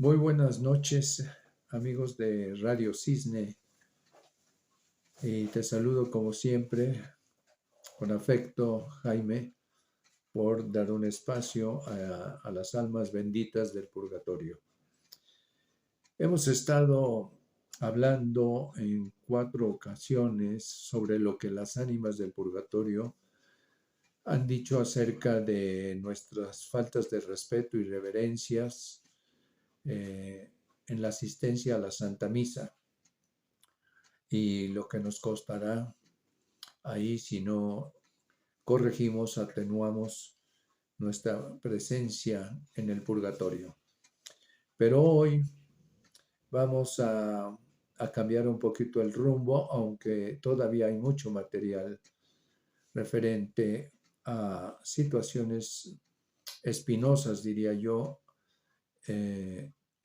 Muy buenas noches, amigos de Radio Cisne, y te saludo como siempre con afecto, Jaime, por dar un espacio a las almas benditas del purgatorio. Hemos estado hablando en 4 ocasiones sobre lo que las ánimas del purgatorio han dicho acerca de nuestras faltas de respeto y reverencias en la asistencia a la Santa Misa y lo que nos costará ahí si no corregimos, atenuamos nuestra presencia en el purgatorio. Pero hoy vamos a cambiar un poquito el rumbo, aunque todavía hay mucho material referente a situaciones espinosas, diría yo,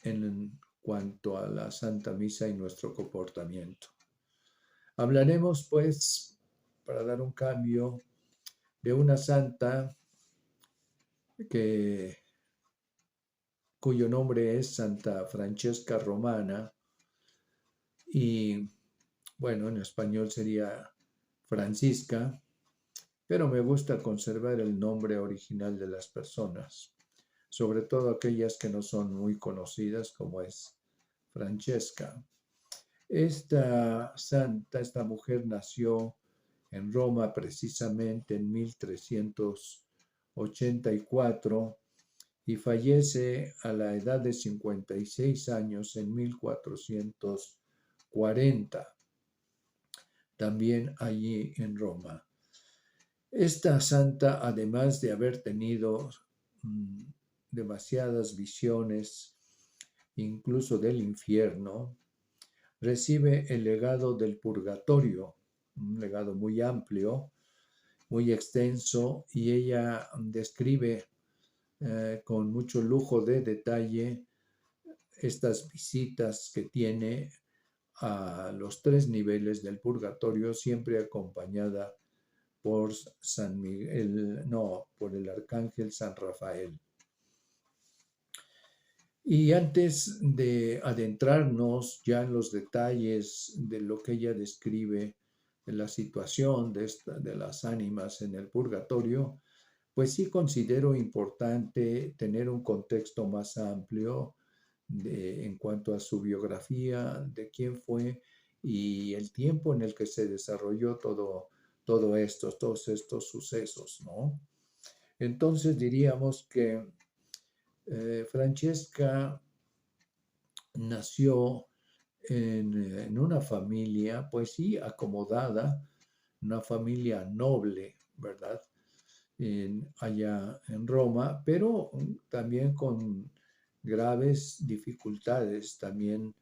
en cuanto a la Santa Misa y nuestro comportamiento. Hablaremos, pues, para dar un cambio, de una santa que, cuyo nombre es Santa Francesca Romana y, bueno, en español sería Francisca, pero me gusta conservar el nombre original de las personas, sobre todo aquellas que no son muy conocidas, como es Francesca. Esta santa, esta mujer nació en Roma precisamente en 1384 y fallece a la edad de 56 años en 1440, también allí en Roma. Esta santa, además de haber tenido demasiadas visiones, incluso del infierno, recibe el legado del purgatorio, un legado muy amplio, muy extenso, y ella describe con mucho lujo de detalle estas visitas que tiene a los 3 niveles del purgatorio, siempre acompañada por San Miguel, no, por el arcángel San Rafael. Y antes de adentrarnos ya en los detalles de lo que ella describe de la situación de las ánimas en el purgatorio, pues sí considero importante tener un contexto más amplio en cuanto a su biografía, de quién fue y el tiempo en el que se desarrolló todos estos sucesos, ¿no? Entonces diríamos que Francesca nació en una familia, pues sí, acomodada, una familia noble, ¿verdad? Allá en Roma, pero también con graves dificultades, también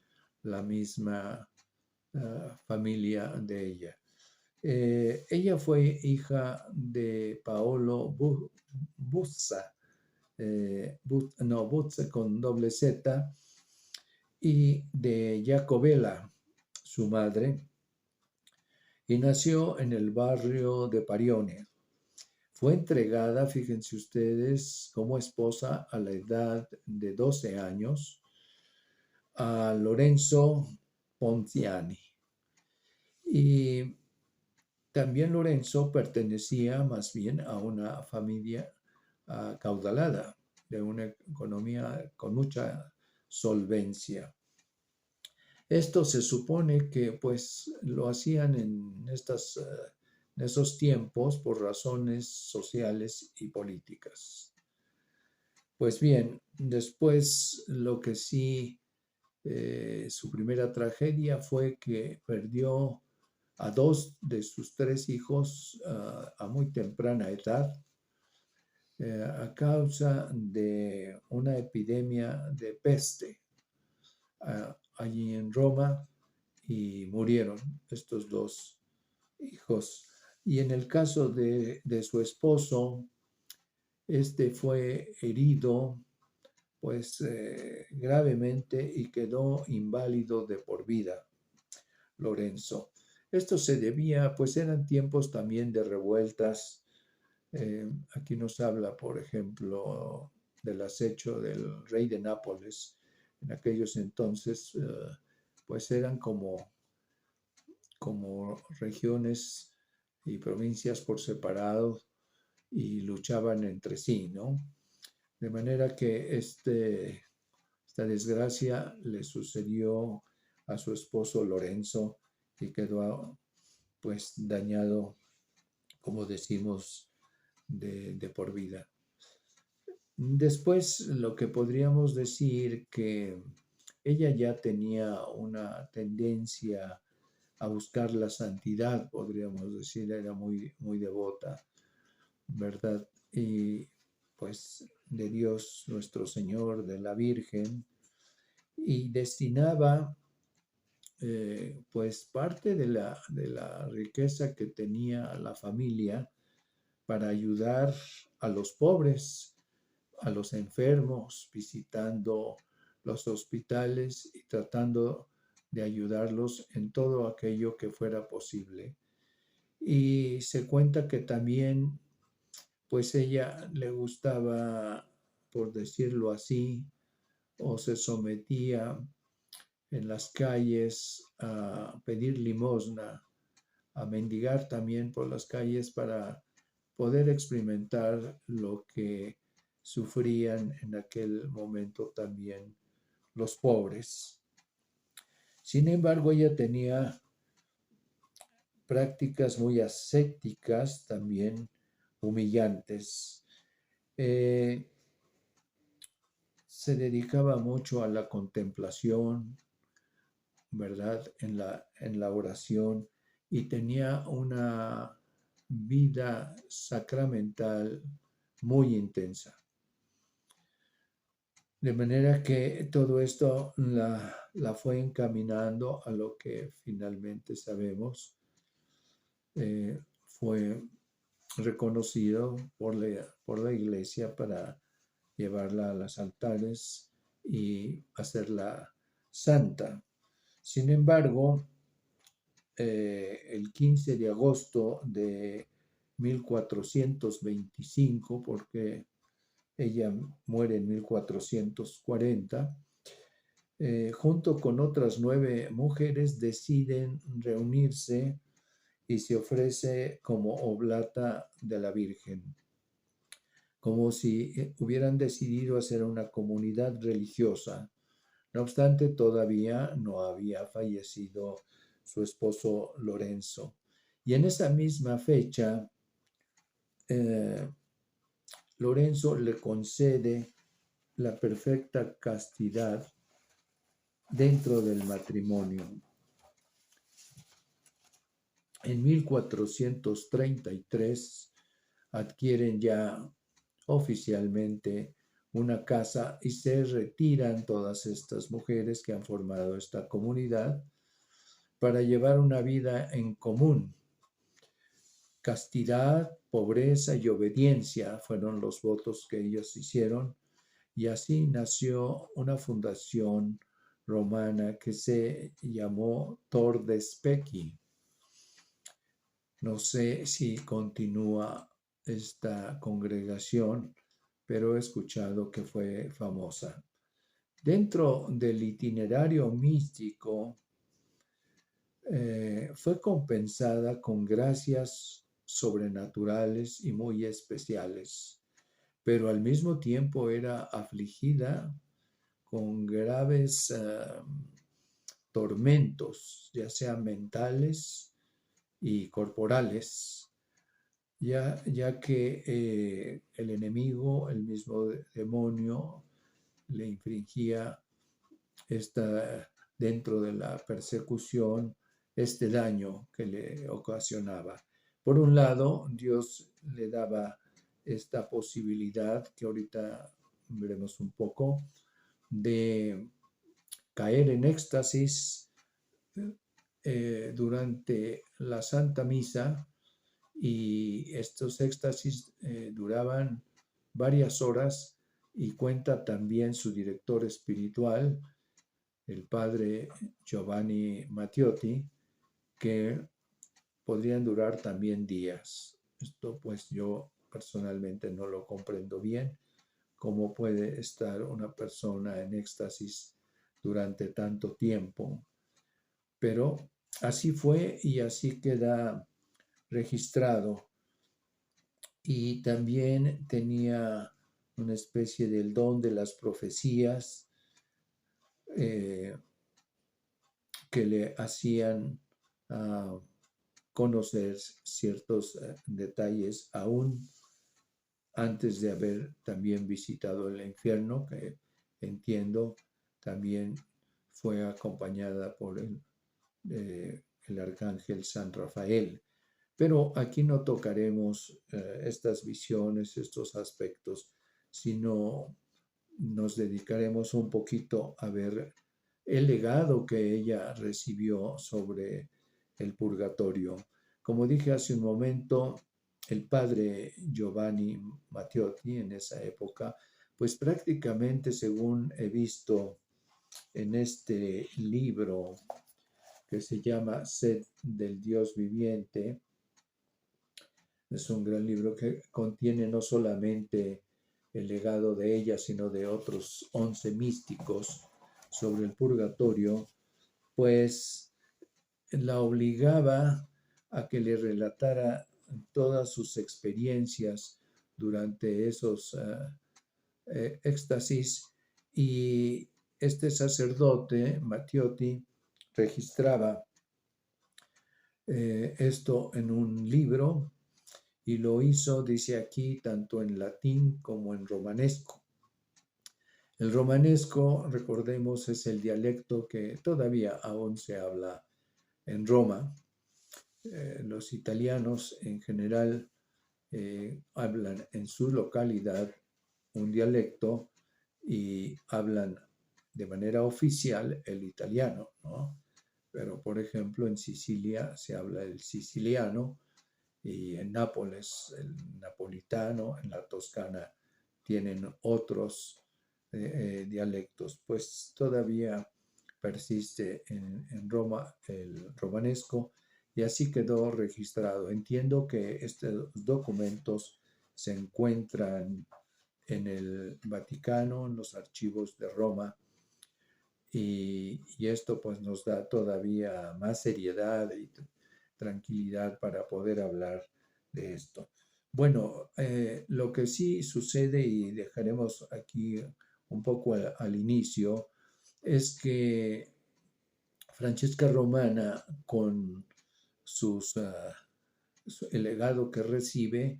la misma familia de ella. Ella fue hija de Paolo Buzza, no, Buzza con doble Z, y de Jacobella, su madre, y nació en el barrio de Parione. Fue entregada, fíjense ustedes, como esposa a la edad de 12 años a Lorenzo Ponziani. Y también Lorenzo pertenecía más bien a una familia acaudalada, de una economía con mucha solvencia. Esto se supone que pues lo hacían en esos tiempos por razones sociales y políticas. Pues bien, después lo que sí, su primera tragedia fue que perdió a 2 de sus 3 hijos a muy temprana edad a causa de una epidemia de peste allí en Roma, y murieron estos 2 hijos. Y en el caso de su esposo, este fue herido pues gravemente y quedó inválido de por vida, Lorenzo. Esto se debía, pues eran tiempos también de revueltas. Aquí nos habla, por ejemplo, del acecho del rey de Nápoles, en aquellos entonces, pues eran como regiones y provincias por separado y luchaban entre sí, ¿no? De manera que esta desgracia le sucedió a su esposo Lorenzo y quedó pues dañado, como decimos, de por vida. Después, lo que podríamos decir que ella ya tenía una tendencia a buscar la santidad, podríamos decir, era muy, muy devota, ¿verdad? Y pues de Dios nuestro Señor, de la Virgen, y destinaba pues parte de la riqueza que tenía la familia para ayudar a los pobres, a los enfermos, visitando los hospitales y tratando de ayudarlos en todo aquello que fuera posible. Y se cuenta que también, pues ella le gustaba, por decirlo así, o se sometía en las calles a pedir limosna, a mendigar también por las calles para poder experimentar lo que sufrían en aquel momento también los pobres. Sin embargo, ella tenía prácticas muy ascéticas, también humillantes. Eh, Se dedicaba mucho a la contemplación, ¿verdad? En la oración, y tenía una vida sacramental muy intensa. De manera que todo esto la fue encaminando a lo que finalmente sabemos. Fue reconocido por la iglesia para llevarla a los altares y hacerla santa. Sin embargo, el 15 de agosto de 1425, porque ella muere en 1440, junto con otras 9 mujeres deciden reunirse y se ofrece como oblata de la Virgen, como si hubieran decidido hacer una comunidad religiosa. No obstante, todavía no había fallecido su esposo Lorenzo. Y en esa misma fecha, eh, Lorenzo le concede la perfecta castidad dentro del matrimonio. En 1433 adquieren ya oficialmente una casa y se retiran todas estas mujeres que han formado esta comunidad para llevar una vida en común. Castidad, pobreza y obediencia fueron los votos que ellos hicieron, y así nació una fundación romana que se llamó Tor de Specchi. No sé si continúa esta congregación, pero he escuchado que fue famosa. Dentro del itinerario místico, fue compensada con gracias sobrenaturales y muy especiales, pero al mismo tiempo era afligida con graves tormentos, ya sean mentales y corporales, ya que el enemigo, el mismo demonio, le infringía dentro de la persecución este daño que le ocasionaba. Por un lado, Dios le daba esta posibilidad, que ahorita veremos un poco, de caer en éxtasis durante la Santa Misa, y estos éxtasis duraban varias horas, y cuenta también su director espiritual, el padre Giovanni Mattiotti, que podrían durar también días. Esto pues yo personalmente no lo comprendo bien, cómo puede estar una persona en éxtasis durante tanto tiempo. Pero así fue y así queda registrado. Y también tenía una especie del don de las profecías eh, que le hacían ah, conocer ciertos detalles aún antes de haber también visitado el infierno, que entiendo también fue acompañada por el arcángel San Rafael. Pero aquí no tocaremos estas visiones, estos aspectos, sino nos dedicaremos un poquito a ver el legado que ella recibió sobre el purgatorio. Como dije hace un momento, el padre Giovanni Matteotti en esa época, pues prácticamente según he visto en este libro que se llama Sed del Dios Viviente, es un gran libro que contiene no solamente el legado de ella, sino de otros 11 místicos sobre el purgatorio, pues la obligaba a que le relatara todas sus experiencias durante esos éxtasis, y este sacerdote, Matteotti, registraba esto en un libro y lo hizo, dice aquí, tanto en latín como en romanesco. El romanesco, recordemos, es el dialecto que todavía aún se habla en Roma. Los italianos en general hablan en su localidad un dialecto y hablan de manera oficial el italiano, ¿no? Pero, por ejemplo, en Sicilia se habla el siciliano y en Nápoles el napolitano, en la Toscana tienen otros dialectos, pues todavía persiste en Roma el romanesco y así quedó registrado. Entiendo que estos documentos se encuentran en el Vaticano, en los archivos de Roma, y esto pues nos da todavía más seriedad y tranquilidad para poder hablar de esto. Bueno, lo que sí sucede, y dejaremos aquí un poco al inicio, es que Francesca Romana, con el legado que recibe,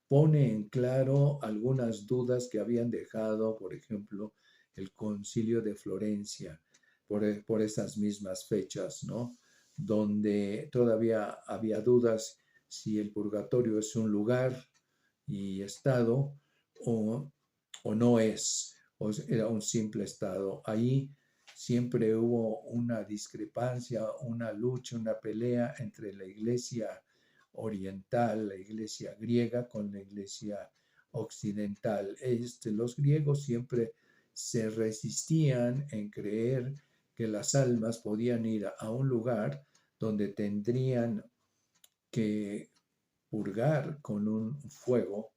pone en claro algunas dudas que habían dejado, por ejemplo, el Concilio de Florencia, por esas mismas fechas, ¿no? Donde todavía había dudas si el purgatorio es un lugar y estado o, o no es, o era un simple estado. Ahí siempre hubo una discrepancia, una lucha, una pelea entre la iglesia oriental, la iglesia griega, con la iglesia occidental. Los griegos siempre se resistían en creer que las almas podían ir a un lugar donde tendrían que purgar con un fuego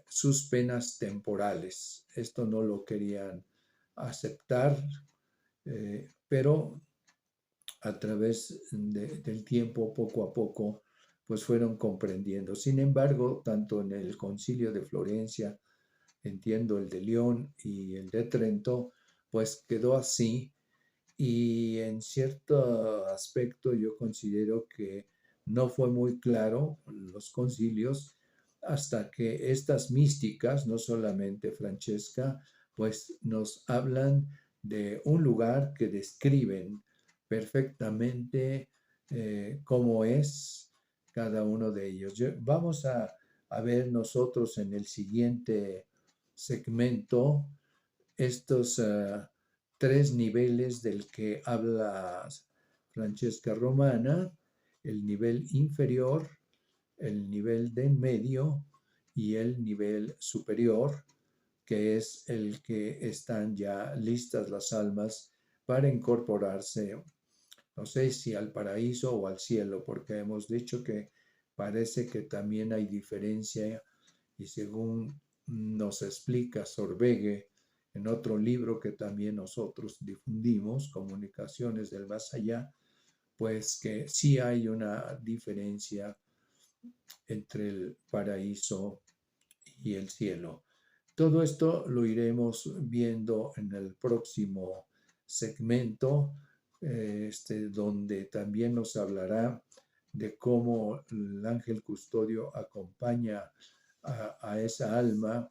sus penas temporales. Esto no lo querían aceptar, pero a través del tiempo, poco a poco, pues fueron comprendiendo. Sin embargo, tanto en el Concilio de Florencia, entiendo el de León y el de Trento, pues quedó así, y en cierto aspecto yo considero que no fue muy claro los concilios hasta que estas místicas, no solamente Francesca, pues nos hablan de un lugar que describen perfectamente cómo es cada uno de ellos. Vamos a ver nosotros en el siguiente segmento estos tres niveles del que habla Francesca Romana: el nivel inferior, el nivel de en medio y el nivel superior, que es el que están ya listas las almas para incorporarse, no sé si al paraíso o al cielo, porque hemos dicho que parece que también hay diferencia, y según nos explica Sorbegue en otro libro que también nosotros difundimos, Comunicaciones del Más Allá, pues que sí hay una diferencia entre el paraíso y el cielo. Todo esto lo iremos viendo en el próximo segmento, donde también nos hablará de cómo el ángel custodio acompaña a esa alma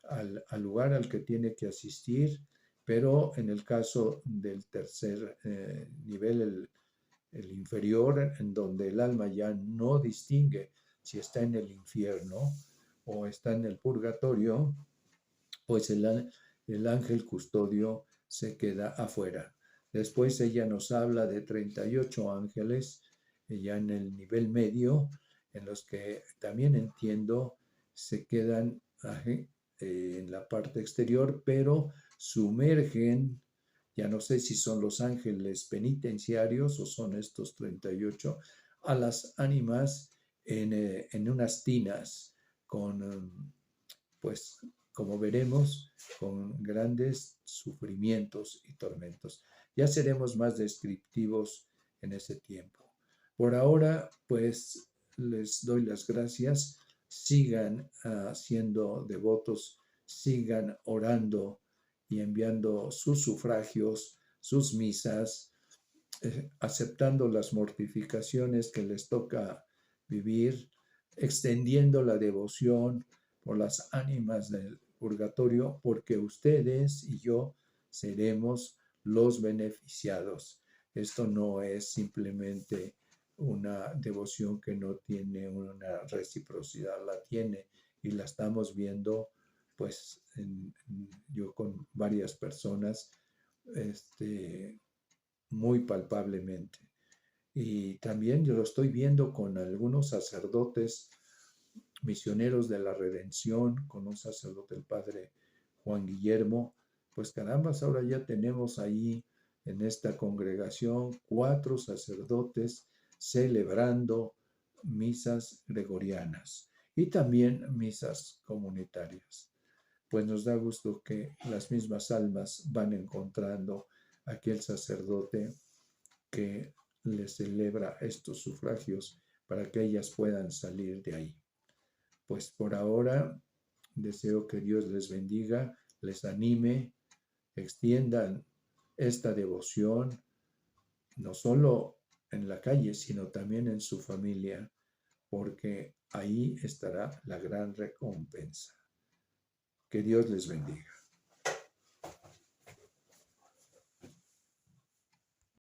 al lugar al que tiene que asistir, pero en el caso del tercer nivel, el inferior, en donde el alma ya no distingue si está en el infierno o está en el purgatorio, pues el ángel custodio se queda afuera. Después ella nos habla de 38 ángeles, ya en el nivel medio, en los que también entiendo se quedan en la parte exterior, pero sumergen, ya no sé si son los ángeles penitenciarios o son estos 38, a las ánimas en unas tinas con, pues, como veremos, con grandes sufrimientos y tormentos. Ya seremos más descriptivos en ese tiempo. Por ahora, pues, les doy las gracias. Sigan siendo devotos, sigan orando y enviando sus sufragios, sus misas, aceptando las mortificaciones que les toca vivir, extendiendo la devoción por las ánimas del purgatorio, porque ustedes y yo seremos los beneficiados. Esto no es simplemente una devoción que no tiene una reciprocidad, la tiene y la estamos viendo, pues, yo con varias personas, muy palpablemente. Y también yo lo estoy viendo con algunos sacerdotes misioneros de la redención, con un sacerdote, el padre Juan Guillermo. Pues caramba, ahora ya tenemos ahí en esta congregación 4 sacerdotes celebrando misas gregorianas y también misas comunitarias. Pues nos da gusto que las mismas almas van encontrando aquel sacerdote que les celebra estos sufragios para que ellas puedan salir de ahí. Pues por ahora deseo que Dios les bendiga, les anime, extiendan esta devoción no solo en la calle, sino también en su familia, porque ahí estará la gran recompensa. Que Dios les bendiga.